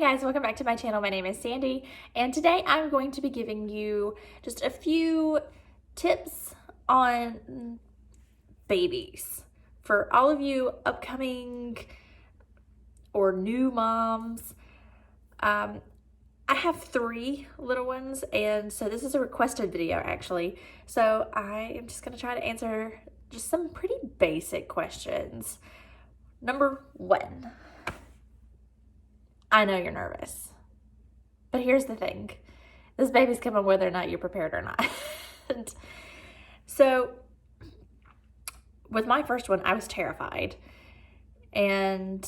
guys, welcome back to my channel. My name is Sandy, and today I'm going to be giving you just a few tips on babies for all of you upcoming or new moms. I have 3 little ones, and so this is a requested video actually. So I am just going to try to answer just some pretty basic questions. Number 1. I know you're nervous, but here's the thing. This baby's coming whether or not you're prepared or not. So with my first one, I was terrified, and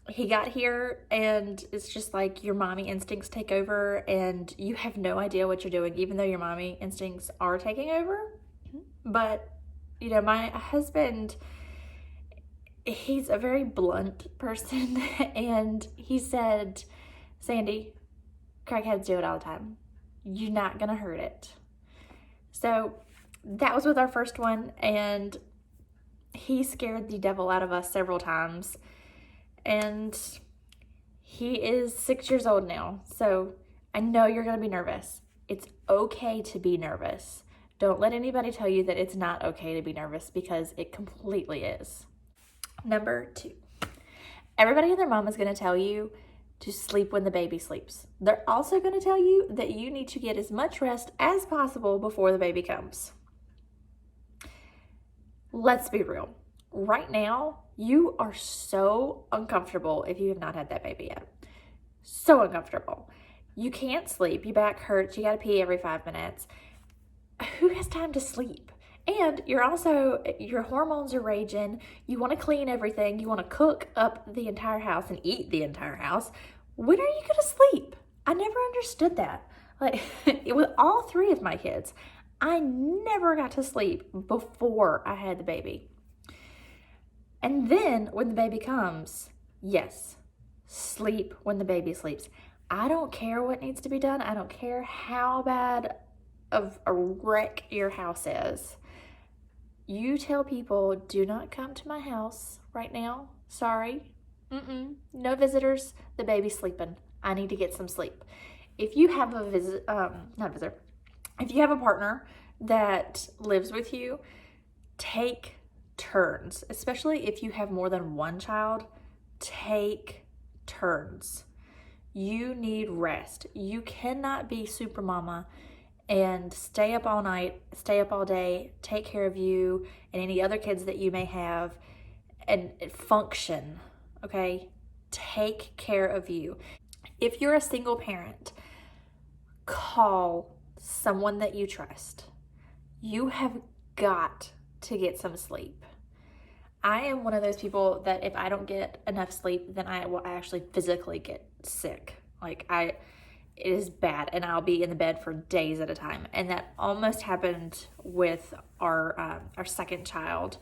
he got here and it's just like your mommy instincts take over and you have no idea what you're doing, even though your mommy instincts are taking over. But you know, my husband, he's a very blunt person, and he said, Sandy, crackheads do it all the time. You're not gonna hurt it. So that was with our first one, and he scared the devil out of us several times. And he is 6 years old now, so I know you're gonna be nervous. It's okay to be nervous. Don't let anybody tell you that it's not okay to be nervous, because it completely is. Number 2, everybody and their mom is going to tell you to sleep when the baby sleeps. They're also going to tell you that you need to get as much rest as possible before the baby comes. Let's be real. Right now, you are so uncomfortable if you have not had that baby yet. So uncomfortable. You can't sleep. Your back hurts. You got to pee every 5 minutes. Who has time to sleep? And your hormones are raging. You want to clean everything. You want to cook up the entire house and eat the entire house. When are you going to sleep? I never understood that. Like, with all 3 of my kids, I never got to sleep before I had the baby. And then when the baby comes, yes, sleep when the baby sleeps. I don't care what needs to be done. I don't care how bad of a wreck your house is. You tell people, do not come to my house right now. Sorry. No visitors. The baby's sleeping. I need to get some sleep. If you have if you have a partner that lives with you, take turns, especially if you have more than one child. Take turns. You need rest. You cannot be super mama and stay up all night, stay up all day, take care of you and any other kids that you may have, and function, okay? Take care of you. If you're a single parent, call someone that you trust. You have got to get some sleep. I am one of those people that if I don't get enough sleep, then I will actually physically get sick. It is bad, and I'll be in the bed for days at a time. And that almost happened with our second child.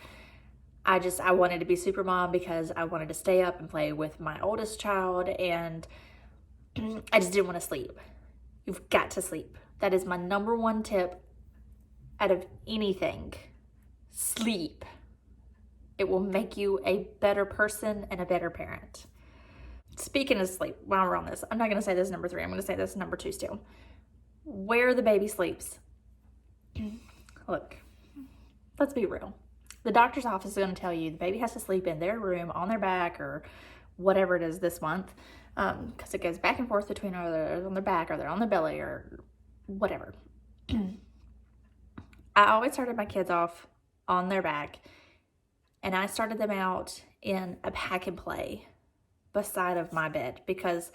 I wanted to be super mom because I wanted to stay up and play with my oldest child, and I just didn't want to sleep. You've got to sleep. That is my number 1 tip out of anything. Sleep. It will make you a better person and a better parent. Speaking of sleep, while we're on this, I'm not going to say this number 3. I'm going to say this number 2 still. Where the baby sleeps. Look, let's be real. The doctor's office is going to tell you the baby has to sleep in their room, on their back, or whatever it is this month, because it goes back and forth between either on their back or they're on their belly or whatever. I always started my kids off on their back, and I started them out in a pack and play beside of my bed, because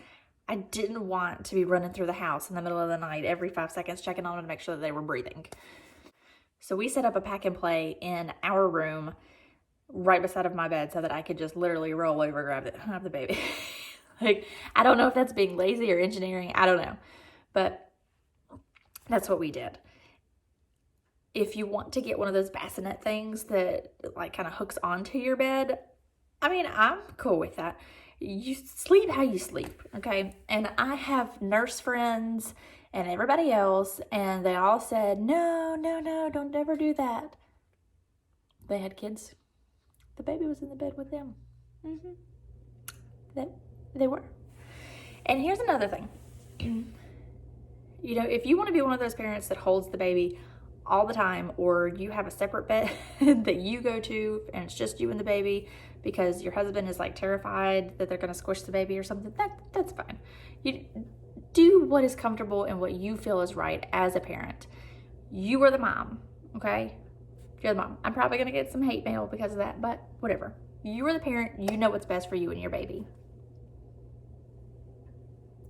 I didn't want to be running through the house in the middle of the night every 5 seconds checking on them to make sure that they were breathing. So we set up a pack and play in our room right beside of my bed so that I could just literally roll over, grab the baby. I don't know if that's being lazy or engineering. I don't know. But that's what we did. If you want to get one of those bassinet things that kind of hooks onto your bed, I'm cool with that. You sleep how you sleep, okay? And I have nurse friends and everybody else, and they all said, no, don't ever do that. They had kids. The baby was in the bed with them. They were. And here's another thing. You know, if you want to be one of those parents that holds the baby all the time, or you have a separate bed that you go to and it's just you and the baby because your husband is like terrified that they're going to squish the baby or something, that's fine. You do what is comfortable and what you feel is right as a parent. You are the mom, okay? You're the mom. I'm probably going to get some hate mail because of that, but whatever. You are the parent. You know what's best for you and your baby.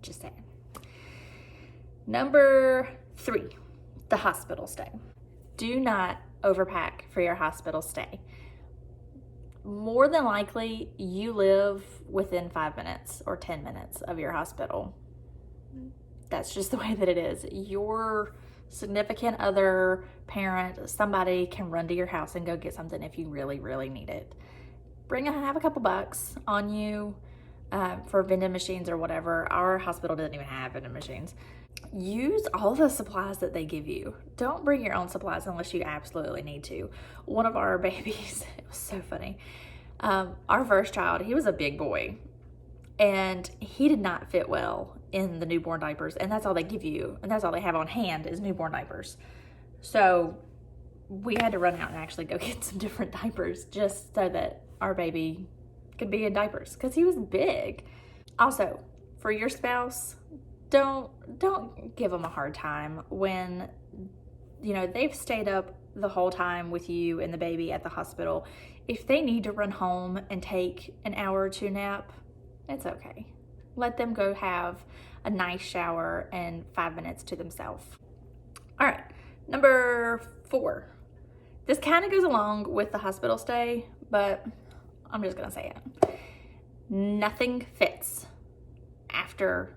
Just saying. Number 3, the hospital stay. Do not overpack for your hospital stay. More than likely, you live within 5 minutes or 10 minutes of your hospital. That's just the way that it is. Your significant other, parent, somebody can run to your house and go get something if you really, really need it. Have a couple bucks on you for vending machines or whatever. Our hospital doesn't even have vending machines. Use all the supplies that they give you. Don't bring your own supplies unless you absolutely need to. One of our babies, it was so funny. Our first child, he was a big boy and he did not fit well in the newborn diapers, and that's all they give you, and that's all they have on hand is newborn diapers. So we had to run out and actually go get some different diapers just so that our baby could be in diapers because he was big. Also, for your spouse, don't give them a hard time when, you know, they've stayed up the whole time with you and the baby at the hospital. If they need to run home and take an hour or two nap, it's okay. Let them go have a nice shower and 5 minutes to themselves. All right, number 4. This kind of goes along with the hospital stay, but I'm just gonna say it. Nothing fits after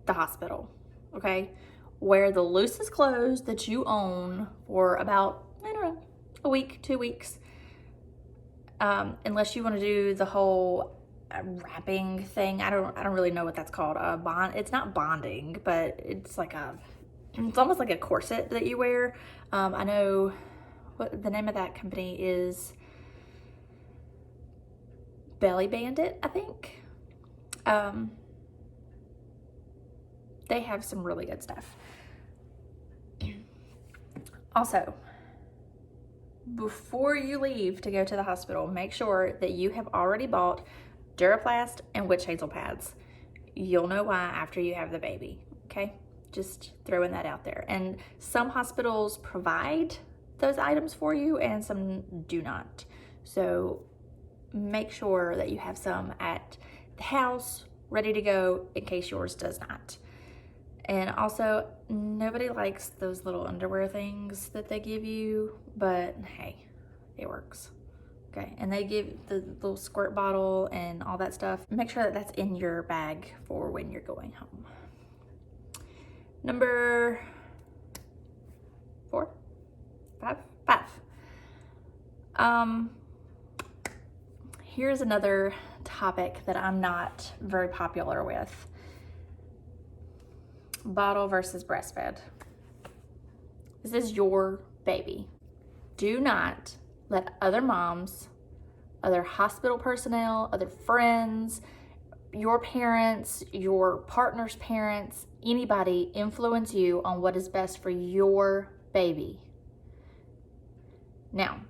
the hospital, okay? Wear the loosest clothes that you own for about, I don't know, a week, 2 weeks. Unless you want to do the whole wrapping thing. I don't really know what that's called. It's not bonding, but it's like it's almost like a corset that you wear. I know what the name of that company is. Belly Bandit, I think. They have some really good stuff. Also, before you leave to go to the hospital, make sure that you have already bought Duraplast and witch hazel pads. You'll know why after you have the baby, okay? Just throwing that out there. And some hospitals provide those items for you and some do not. So make sure that you have some at the house ready to go in case yours does not. And also, nobody likes those little underwear things that they give you, but hey, it works. Okay, and they give the little squirt bottle and all that stuff. Make sure that that's in your bag for when you're going home. Number 4, 5. Here's another topic that I'm not very popular with. Bottle versus breastfed. This is your baby. Do not let other moms, other hospital personnel, other friends, your parents, your partner's parents, anybody influence you on what is best for your baby. Now,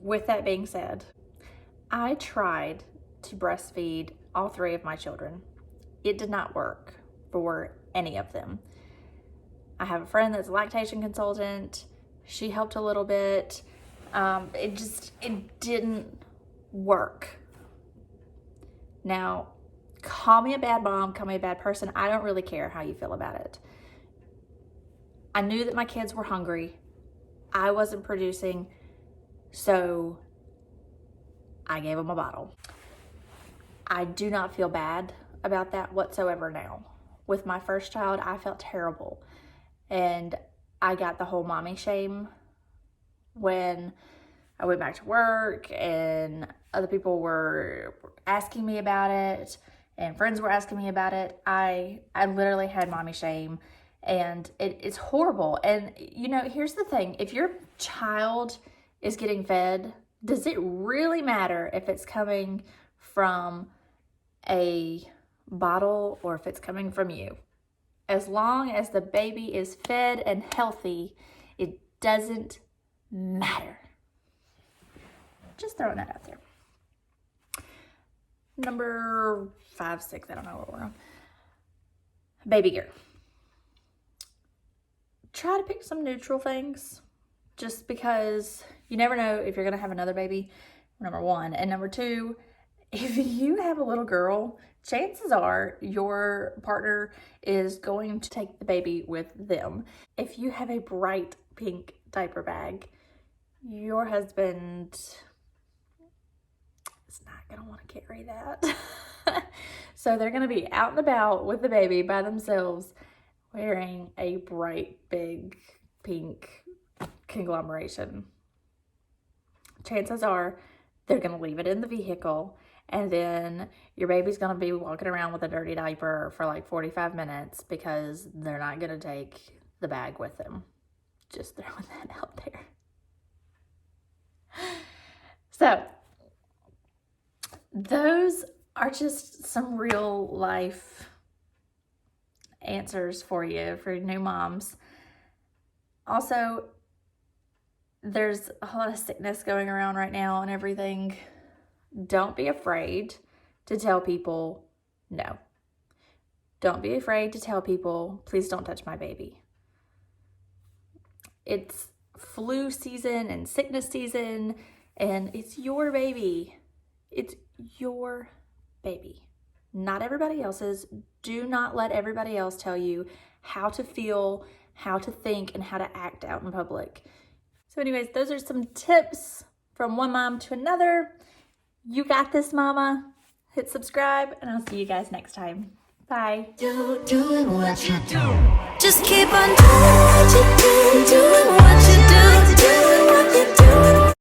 with that being said, I tried to breastfeed all 3 of my children. It did not work for any of them. I have a friend that's a lactation consultant. She helped a little bit. It didn't work. Now, call me a bad mom, call me a bad person. I don't really care how you feel about it. I knew that my kids were hungry. I wasn't producing, so I gave them a bottle. I do not feel bad about that whatsoever now. With my first child, I felt terrible. And I got the whole mommy shame when I went back to work and other people were asking me about it and friends were asking me about it. I literally had mommy shame, and it's horrible. And you know, here's the thing. If your child is getting fed, does it really matter if it's coming from a bottle or if it's coming from you. As long as the baby is fed and healthy, it doesn't matter. Just throwing that out there. Number 5, 6, I don't know what we're on. Baby gear. Try to pick some neutral things just because you never know if you're going to have another baby, number 1. And number 2, if you have a little girl, chances are your partner is going to take the baby with them. If you have a bright pink diaper bag, your husband is not going to want to carry that. So they're going to be out and about with the baby by themselves wearing a bright, big, pink conglomeration. Chances are they're going to leave it in the vehicle, and then your baby's going to be walking around with a dirty diaper for like 45 minutes because they're not going to take the bag with them. Just throwing that out there. So, those are just some real life answers for you for new moms. Also, there's a lot of sickness going around right now and everything. Don't be afraid to tell people no. Don't be afraid to tell people, please don't touch my baby. It's flu season and sickness season, and it's your baby. It's your baby, not everybody else's. Do not let everybody else tell you how to feel, how to think, and how to act out in public. So anyways, those are some tips from one mom to another. You got this, mama. Hit subscribe, and I'll see you guys next time. Bye. Doing what you do. Just keep on doing.